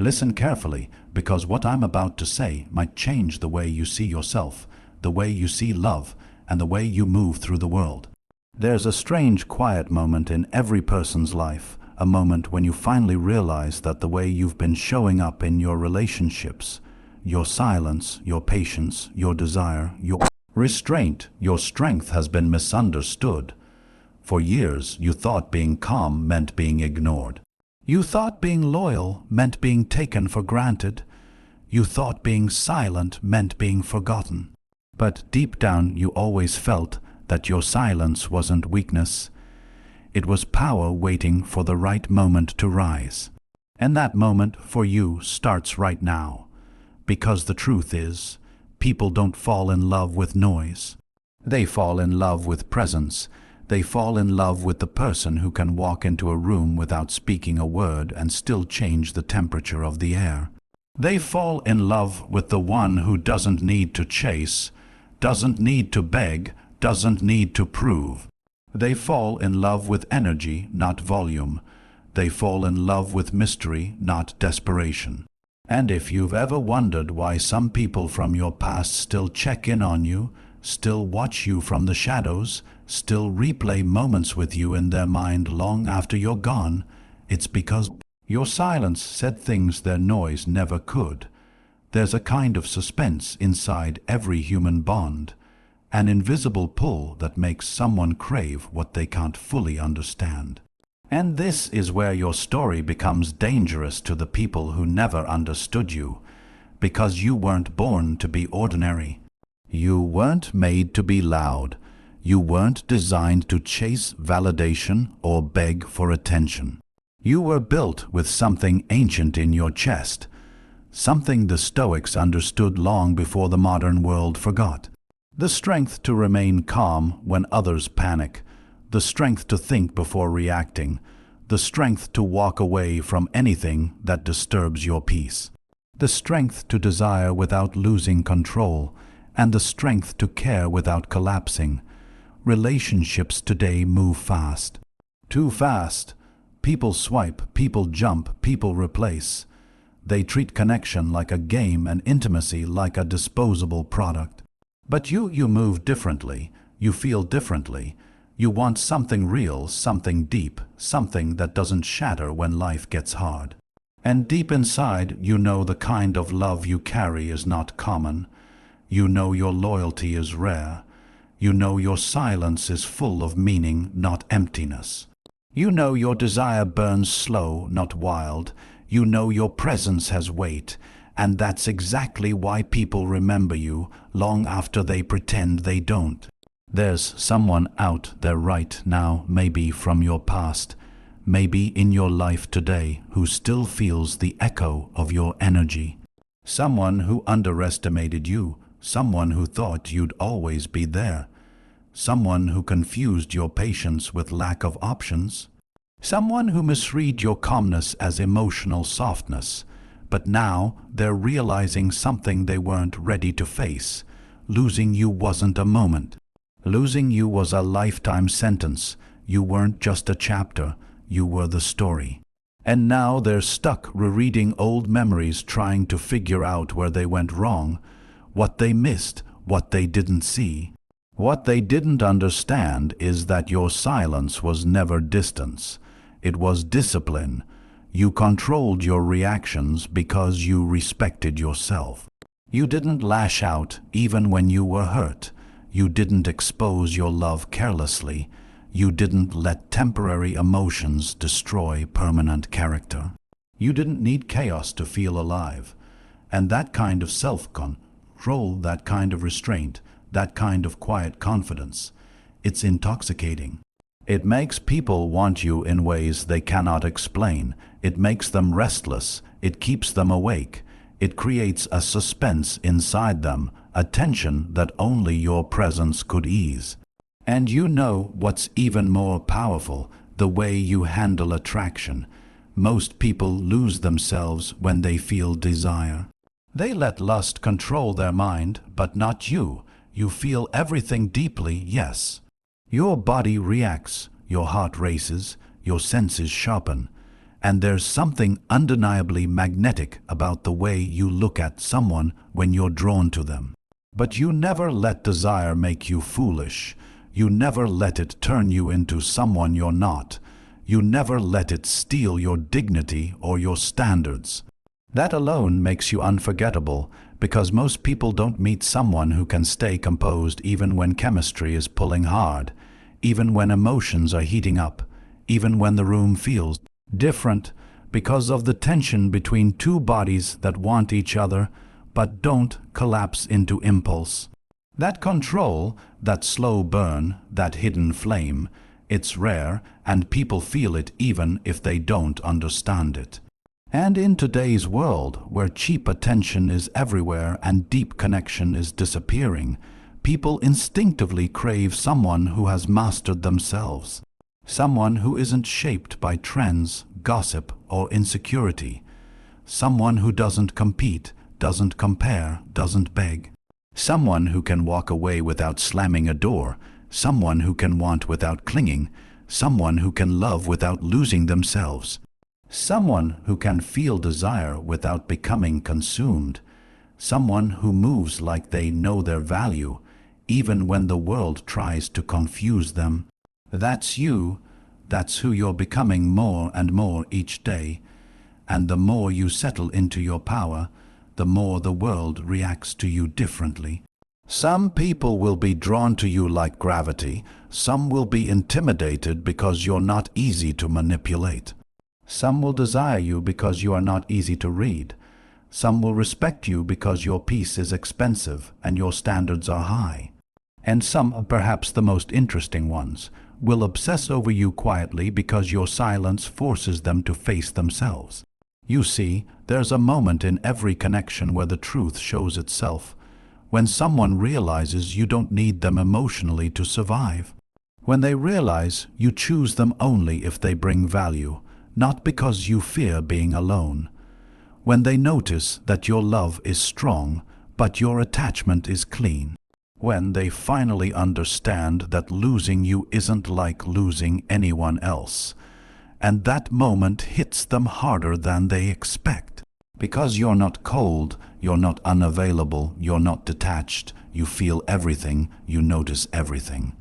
Listen carefully, because what I'm about to say might change the way you see yourself, the way you see love, and the way you move through the world. There's a strange, quiet moment in every person's life, a moment when you finally realize that the way you've been showing up in your relationships, your silence, your patience, your desire, your restraint, your strength has been misunderstood. For years, you thought being calm meant being ignored. You thought being loyal meant being taken for granted. You thought being silent meant being forgotten. But deep down, you always felt that your silence wasn't weakness. It was power waiting for the right moment to rise. And that moment for you starts right now. Because the truth is, people don't fall in love with noise. They fall in love with presence. They fall in love with the person who can walk into a room without speaking a word and still change the temperature of the air. They fall in love with the one who doesn't need to chase, doesn't need to beg, doesn't need to prove. They fall in love with energy, not volume. They fall in love with mystery, not desperation. And if you've ever wondered why some people from your past still check in on you, still watch you from the shadows, still replay moments with you in their mind long after you're gone, it's because your silence said things their noise never could. There's a kind of suspense inside every human bond, an invisible pull that makes someone crave what they can't fully understand. And this is where your story becomes dangerous to the people who never understood you, because you weren't born to be ordinary. You weren't made to be loud. You weren't designed to chase validation or beg for attention. You were built with something ancient in your chest, something the Stoics understood long before the modern world forgot. The strength to remain calm when others panic, the strength to think before reacting, the strength to walk away from anything that disturbs your peace, the strength to desire without losing control, and the strength to care without collapsing. Relationships today move fast. Too fast. People swipe, people jump, people replace. They treat connection like a game and intimacy like a disposable product. But you move differently. You feel differently. You want something real, something deep, something that doesn't shatter when life gets hard. And deep inside, you know the kind of love you carry is not common. You know your loyalty is rare. You know your silence is full of meaning, not emptiness. You know your desire burns slow, not wild. You know your presence has weight, and that's exactly why people remember you long after they pretend they don't. There's someone out there right now, maybe from your past, maybe in your life today, who still feels the echo of your energy. Someone who underestimated you, someone who thought you'd always be there. Someone who confused your patience with lack of options. Someone who misread your calmness as emotional softness. But now they're realizing something they weren't ready to face. Losing you wasn't a moment. Losing you was a lifetime sentence. You weren't just a chapter, you were the story. And now they're stuck rereading old memories, trying to figure out where they went wrong, what they missed, what they didn't see. What they didn't understand is that your silence was never distance. It was discipline. You controlled your reactions because you respected yourself. You didn't lash out even when you were hurt. You didn't expose your love carelessly. You didn't let temporary emotions destroy permanent character. You didn't need chaos to feel alive. And that kind of self-control, that kind of restraint, that kind of quiet confidence, it's intoxicating. It makes people want you in ways they cannot explain. It makes them restless. It keeps them awake. It creates a suspense inside them, a tension that only your presence could ease. And you know what's even more powerful? The way you handle attraction. Most people lose themselves when they feel desire. They let lust control their mind, but not you. You feel everything deeply, yes. Your body reacts, your heart races, your senses sharpen. And there's something undeniably magnetic about the way you look at someone when you're drawn to them. But you never let desire make you foolish. You never let it turn you into someone you're not. You never let it steal your dignity or your standards. That alone makes you unforgettable, because most people don't meet someone who can stay composed even when chemistry is pulling hard, even when emotions are heating up, even when the room feels different, because of the tension between two bodies that want each other but don't collapse into impulse. That control, that slow burn, that hidden flame, it's rare, and people feel it even if they don't understand it. And in today's world, where cheap attention is everywhere and deep connection is disappearing, people instinctively crave someone who has mastered themselves. Someone who isn't shaped by trends, gossip, or insecurity. Someone who doesn't compete, doesn't compare, doesn't beg. Someone who can walk away without slamming a door. Someone who can want without clinging. Someone who can love without losing themselves. Someone who can feel desire without becoming consumed. Someone who moves like they know their value, even when the world tries to confuse them. That's you. That's who you're becoming more and more each day. And the more you settle into your power, the more the world reacts to you differently. Some people will be drawn to you like gravity. Some will be intimidated because you're not easy to manipulate. Some will desire you because you are not easy to read. Some will respect you because your peace is expensive and your standards are high. And some, perhaps the most interesting ones, will obsess over you quietly because your silence forces them to face themselves. You see, there's a moment in every connection where the truth shows itself, when someone realizes you don't need them emotionally to survive. When they realize you choose them only if they bring value, not because you fear being alone. When they notice that your love is strong, but your attachment is clean. When they finally understand that losing you isn't like losing anyone else. And that moment hits them harder than they expect. Because you're not cold, you're not unavailable, you're not detached, you feel everything, you notice everything.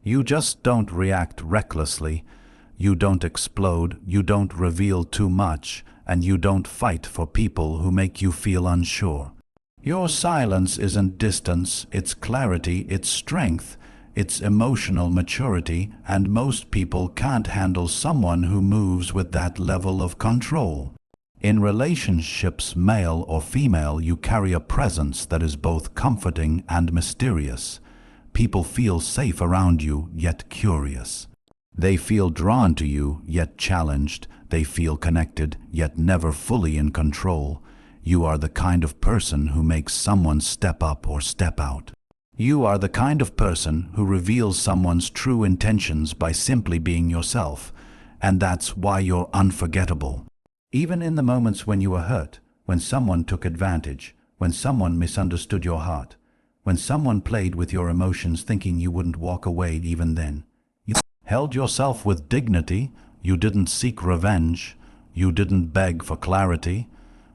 You just don't react recklessly, you don't explode, you don't reveal too much, and you don't fight for people who make you feel unsure. Your silence isn't distance, it's clarity, it's strength, it's emotional maturity, and most people can't handle someone who moves with that level of control. In relationships, male or female, you carry a presence that is both comforting and mysterious. People feel safe around you, yet curious. They feel drawn to you, yet challenged. They feel connected, yet never fully in control. You are the kind of person who makes someone step up or step out. You are the kind of person who reveals someone's true intentions by simply being yourself, and that's why you're unforgettable. Even in the moments when you were hurt, when someone took advantage, when someone misunderstood your heart, when someone played with your emotions thinking you wouldn't walk away even then, you held yourself with dignity. You didn't seek revenge. You didn't beg for clarity.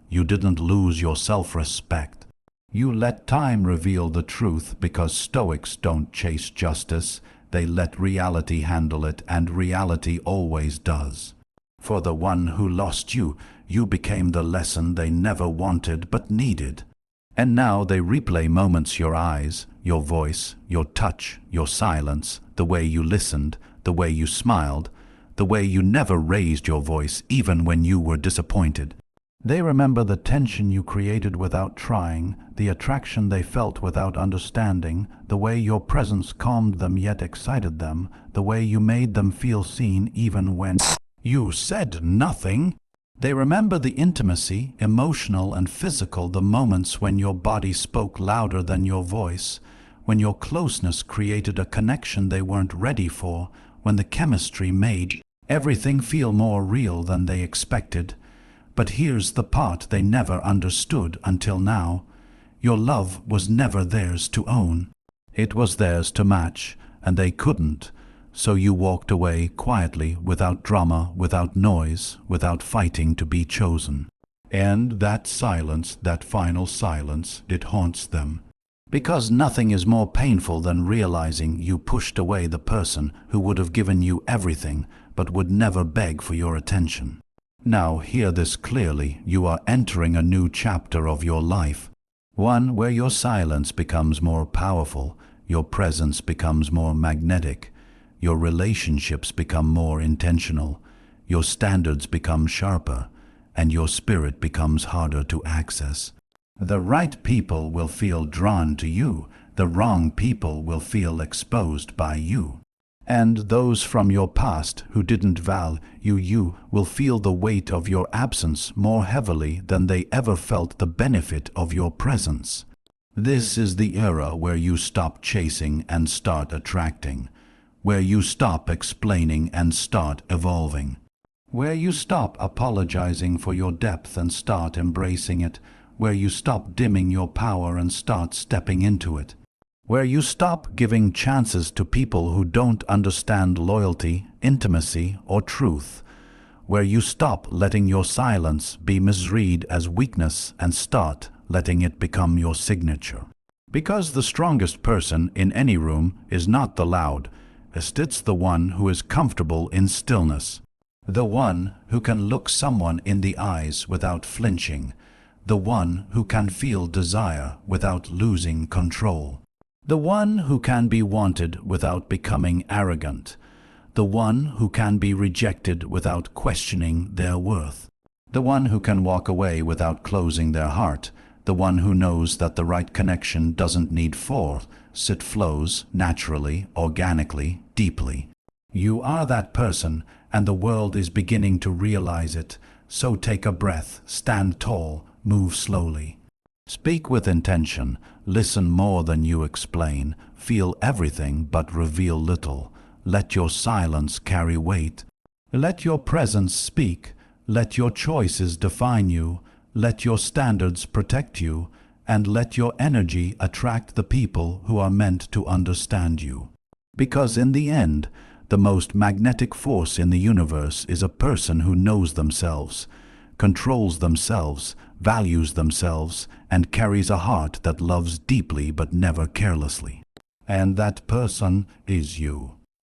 You didn't lose your self-respect. You let time reveal the truth, because Stoics don't chase justice. They let reality handle it, and reality always does. For the one who lost you, you became the lesson they never wanted but needed. And now they replay moments, your eyes, your voice, your touch, your silence, the way you listened, the way you smiled, the way you never raised your voice even when you were disappointed. They remember the tension you created without trying, the attraction they felt without understanding, the way your presence calmed them yet excited them, the way you made them feel seen even when you said nothing. They remember the intimacy, emotional and physical, the moments when your body spoke louder than your voice, when your closeness created a connection they weren't ready for, when the chemistry made everything feel more real than they expected. But here's the part they never understood until now. Your love was never theirs to own. It was theirs to match, and they couldn't. So you walked away quietly, without drama, without noise, without fighting to be chosen. And that silence, that final silence, it haunts them. Because nothing is more painful than realizing you pushed away the person who would have given you everything but would never beg for your attention. Now hear this clearly, you are entering a new chapter of your life. One where your silence becomes more powerful, your presence becomes more magnetic, your relationships become more intentional, your standards become sharper, and your spirit becomes harder to access. The right people will feel drawn to you, the wrong people will feel exposed by you. And those from your past who didn't value you will feel the weight of your absence more heavily than they ever felt the benefit of your presence. This is the era where you stop chasing and start attracting, where you stop explaining and start evolving, where you stop apologizing for your depth and start embracing it, where you stop dimming your power and start stepping into it, where you stop giving chances to people who don't understand loyalty, intimacy, or truth, where you stop letting your silence be misread as weakness and start letting it become your signature. Because the strongest person in any room is not the loud, it's the one who is comfortable in stillness, the one who can look someone in the eyes without flinching, the one who can feel desire without losing control, the one who can be wanted without becoming arrogant, the one who can be rejected without questioning their worth, the one who can walk away without closing their heart, the one who knows that the right connection doesn't need force, it flows naturally, organically, deeply. You are that person, and the world is beginning to realize it. So take a breath, stand tall, move slowly. Speak with intention, listen more than you explain, feel everything but reveal little. Let your silence carry weight. Let your presence speak. Let your choices define you. Let your standards protect you. And let your energy attract the people who are meant to understand you. Because in the end, the most magnetic force in the universe is a person who knows themselves, controls themselves, values themselves, and carries a heart that loves deeply but never carelessly. And that person is you.